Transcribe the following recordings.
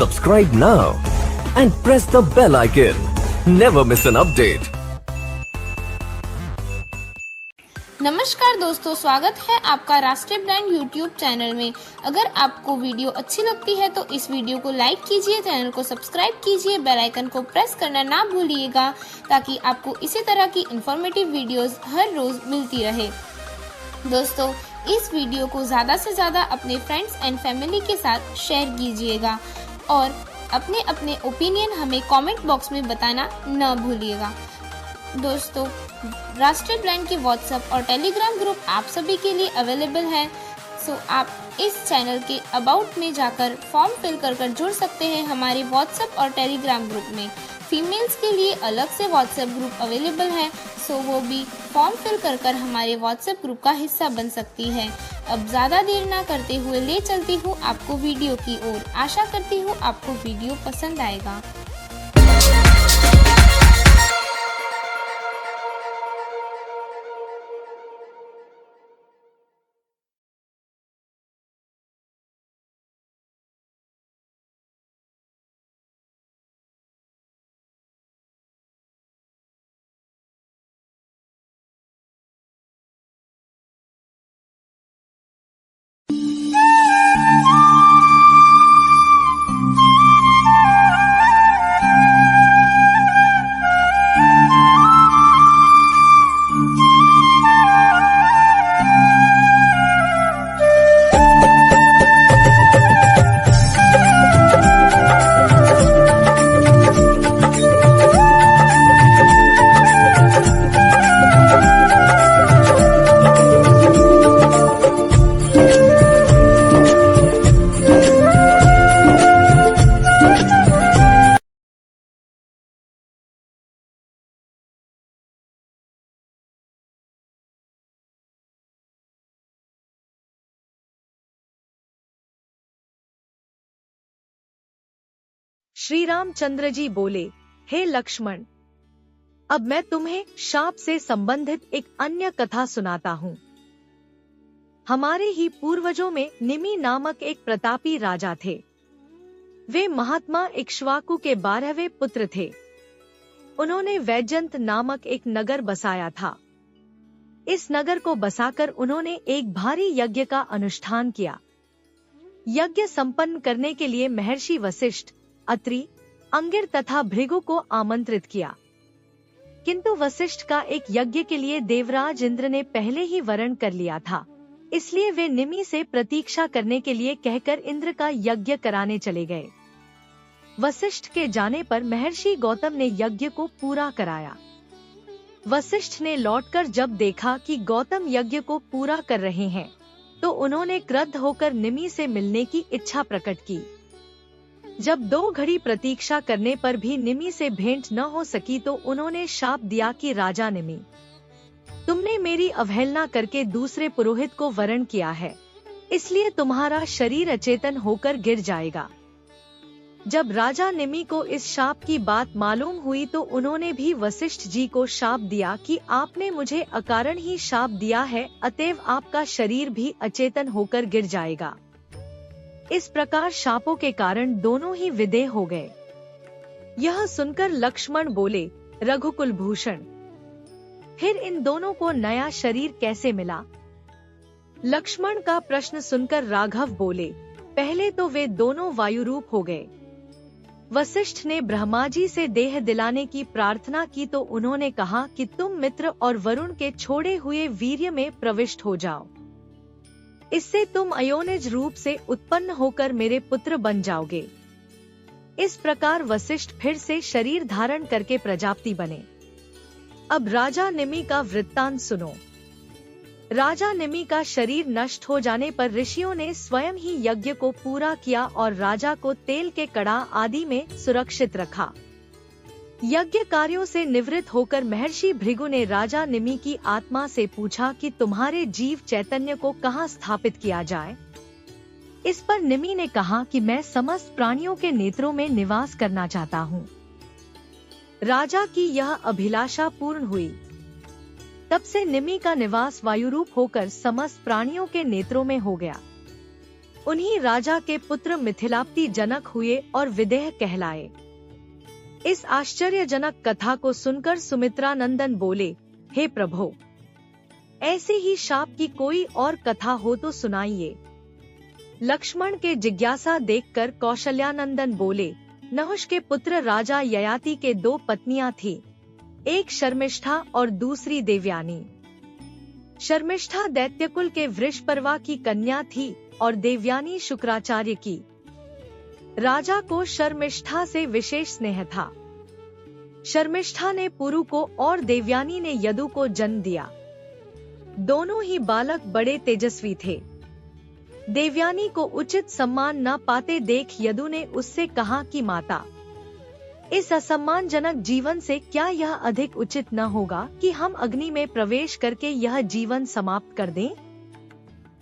Subscribe now and press the bell icon. Never miss an update. नमस्कार दोस्तों, स्वागत है आपका राष्ट्रीय ब्रांड यूट्यूब चैनल में। अगर आपको वीडियो अच्छी लगती है तो इस वीडियो को लाइक कीजिए, चैनल को सब्सक्राइब कीजिए, बेल आइकन को प्रेस करना ना भूलिएगा ताकि आपको इसी तरह की इंफॉर्मेटिव वीडियोस हर रोज मिलती रहे। दोस्तों, इस वीडियो को ज़्यादा से ज़्यादा अपने फ्रेंड्स एंड फैमिली के साथ शेयर कीजिएगा और अपने अपने ओपिनियन हमें कमेंट बॉक्स में बताना न भूलिएगा। दोस्तों, राष्ट्रीय ब्रांड के व्हाट्सएप और टेलीग्राम ग्रुप आप सभी के लिए अवेलेबल है। सो आप इस चैनल के अबाउट में जाकर फॉर्म फिल कर जुड़ सकते हैं हमारे व्हाट्सएप और टेलीग्राम ग्रुप में। फीमेल्स के लिए अलग से व्हाट्सएप ग्रुप अवेलेबल है, सो वो भी फॉर्म फिल कर हमारे व्हाट्सएप ग्रुप का हिस्सा बन सकती है। अब ज़्यादा देर ना करते हुए ले चलती हूँ आपको वीडियो की ओर। आशा करती हूँ आपको वीडियो पसंद आएगा। श्री रामचंद्र जी बोले, हे लक्ष्मण, अब मैं तुम्हें शाप से संबंधित एक अन्य कथा सुनाता हूँ। हमारे ही पूर्वजों में निमि नामक एक प्रतापी राजा थे। वे महात्मा इक्ष्वाकु के 12वें पुत्र थे। उन्होंने वैजयंत नामक एक नगर बसाया था। इस नगर को बसाकर उन्होंने एक भारी यज्ञ का अनुष्ठान किया। यज्ञ संपन्न करने के लिए महर्षि वशिष्ठ, अत्रि, अंगिर तथा भृगु को आमंत्रित किया, किंतु वशिष्ठ का एक यज्ञ के लिए देवराज इंद्र ने पहले ही वरण कर लिया था। इसलिए वे निमि से प्रतीक्षा करने के लिए कहकर इंद्र का यज्ञ कराने चले गए। वशिष्ठ के जाने पर महर्षि गौतम ने यज्ञ को पूरा कराया। वशिष्ठ ने लौटकर जब देखा कि गौतम यज्ञ को पूरा कर रहे हैं, तो उन्होंने क्रुद्ध होकर निमि से मिलने की इच्छा प्रकट की। जब 2 घड़ी प्रतीक्षा करने पर भी निमि से भेंट न हो सकी तो उन्होंने शाप दिया कि राजा निमि, तुमने मेरी अवहेलना करके दूसरे पुरोहित को वरण किया है, इसलिए तुम्हारा शरीर अचेतन होकर गिर जाएगा। जब राजा निमि को इस शाप की बात मालूम हुई तो उन्होंने भी वशिष्ठ जी को शाप दिया कि आपने मुझे अकारण ही शाप दिया है, अतएव आपका शरीर भी अचेतन होकर गिर जाएगा। इस प्रकार शापों के कारण दोनों ही विदेह हो गए। यह सुनकर लक्ष्मण बोले, रघुकुल भूषण, फिर इन दोनों को नया शरीर कैसे मिला? लक्ष्मण का प्रश्न सुनकर राघव बोले, पहले तो वे दोनों वायु रूप हो गए। वशिष्ठ ने ब्रह्मा जी से देह दिलाने की प्रार्थना की तो उन्होंने कहा कि तुम मित्र और वरुण के छोड़े हुए वीर्य में प्रविष्ट हो जाओ, इससे तुम अयोनिज रूप से उत्पन्न होकर मेरे पुत्र बन जाओगे। इस प्रकार वशिष्ठ फिर से शरीर धारण करके प्रजापति बने। अब राजा निमि का वृत्तांत सुनो। राजा निमि का शरीर नष्ट हो जाने पर ऋषियों ने स्वयं ही यज्ञ को पूरा किया और राजा को तेल के कड़ा आदि में सुरक्षित रखा। यज्ञ कार्यों से निवृत्त होकर महर्षि भृगु ने राजा निमि की आत्मा से पूछा कि तुम्हारे जीव चैतन्य को कहाँ स्थापित किया जाए। इस पर निमि ने कहा कि मैं समस्त प्राणियों के नेत्रों में निवास करना चाहता हूँ। राजा की यह अभिलाषा पूर्ण हुई। तब से निमि का निवास वायुरूप होकर समस्त प्राणियों के नेत्रों में हो गया। उन्हीं राजा के पुत्र मिथिलापति जनक हुए और विदेह कहलाए। इस आश्चर्यजनक कथा को सुनकर सुमित्रा नंदन बोले, हे प्रभु, ऐसे ही शाप की कोई और कथा हो तो सुनाइए। लक्ष्मण के जिज्ञासा देखकर कौशल्यानंदन बोले, नहुष के पुत्र राजा ययाति के 2 पत्नियां थीं, एक शर्मिष्ठा और दूसरी देवयानी। शर्मिष्ठा दैत्यकुल के वृषपर्वा की कन्या थी और देवयानी शुक्राचार्य की। राजा को शर्मिष्ठा से विशेष स्नेह था। शर्मिष्ठा ने पुरु को और देवयानी ने यदु को जन्म दिया। दोनों ही बालक बड़े तेजस्वी थे। देवयानी को उचित सम्मान न पाते देख यदु ने उससे कहा कि माता, इस असम्मानजनक जीवन से क्या यह अधिक उचित न होगा कि हम अग्नि में प्रवेश करके यह जीवन समाप्त कर दें?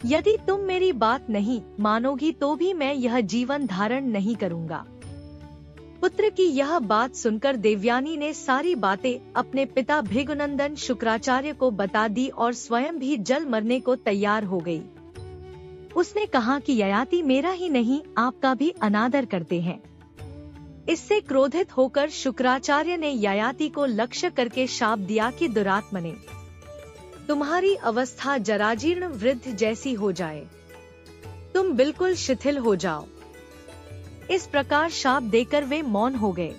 यदि तुम मेरी बात नहीं मानोगी तो भी मैं यह जीवन धारण नहीं करूंगा। पुत्र की यह बात सुनकर देवयानी ने सारी बातें अपने पिता भृगुनंदन शुक्राचार्य को बता दी और स्वयं भी जल मरने को तैयार हो गई। उसने कहा कि ययाति मेरा ही नहीं आपका भी अनादर करते हैं। इससे क्रोधित होकर शुक्राचार्य ने ययाति को लक्ष्य करके शाप दिया कि दुरात्मने, तुम्हारी अवस्था जराजीर्ण वृद्ध जैसी हो जाए, तुम बिल्कुल शिथिल हो जाओ। इस प्रकार शाप देकर वे मौन हो गए।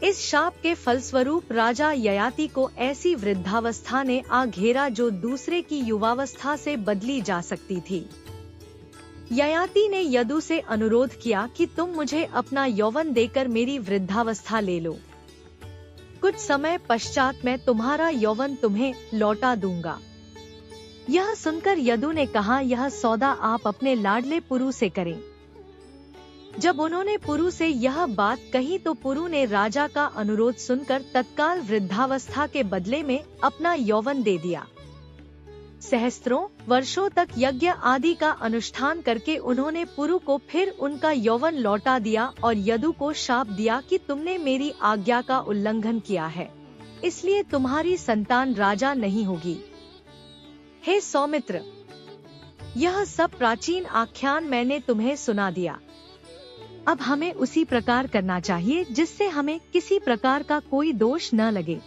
इस शाप के फलस्वरूप राजा ययाति को ऐसी वृद्धावस्था ने आ घेरा जो दूसरे की युवावस्था से बदली जा सकती थी। ययाति ने यदु से अनुरोध किया कि तुम मुझे अपना यौवन देकर मेरी वृद्धावस्था ले लो। कुछ समय पश्चात मैं तुम्हारा यौवन तुम्हें लौटा दूंगा। यह सुनकर यदु ने कहा, यह सौदा आप अपने लाडले पुरु से करें। जब उन्होंने पुरु से यह बात कही तो पुरु ने राजा का अनुरोध सुनकर तत्काल वृद्धावस्था के बदले में अपना यौवन दे दिया। सहस्त्रों वर्षों तक यज्ञ आदि का अनुष्ठान करके उन्होंने पुरु को फिर उनका यौवन लौटा दिया और यदु को शाप दिया कि तुमने मेरी आज्ञा का उल्लंघन किया है, इसलिए तुम्हारी संतान राजा नहीं होगी। हे सौमित्र, यह सब प्राचीन आख्यान मैंने तुम्हें सुना दिया। अब हमें उसी प्रकार करना चाहिए जिससे हमें किसी प्रकार का कोई दोष न लगे।